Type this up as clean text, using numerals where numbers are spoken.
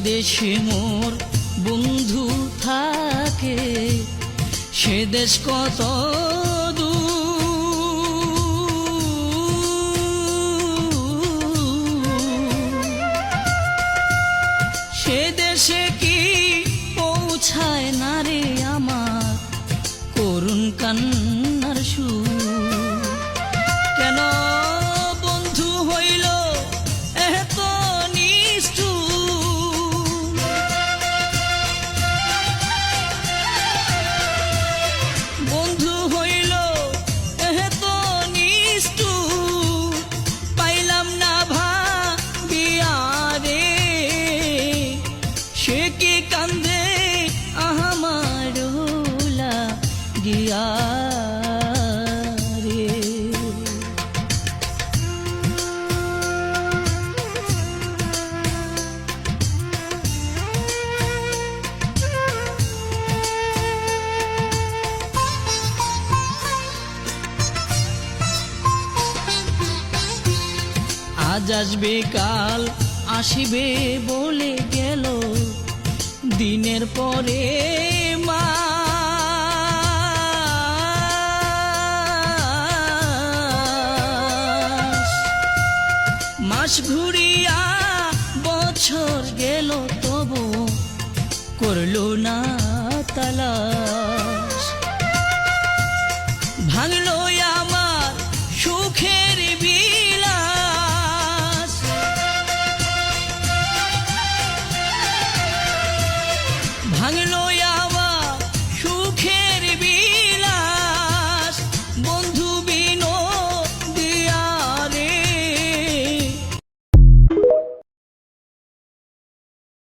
দেশে মোর বন্ধু থাকে, সে দেশ কত সে দেশে কি পৌঁছায় না রে আমার করুণ কান্নার সুর। কেন বন্ধু হইল এত নিষ্ঠুর, বন্ধু হইল এত নিষ্ঠুর, পাইলাম না ভাবিয়া রে সে কি কান্দে আমার গিয়া রে। আজ আসবে কাল আসিবে বলে গেল, দিনের পরে মাস ঘুরিয়া বছর গেল তবু করলো না তালাশ, ভাঙলো আমার সুখে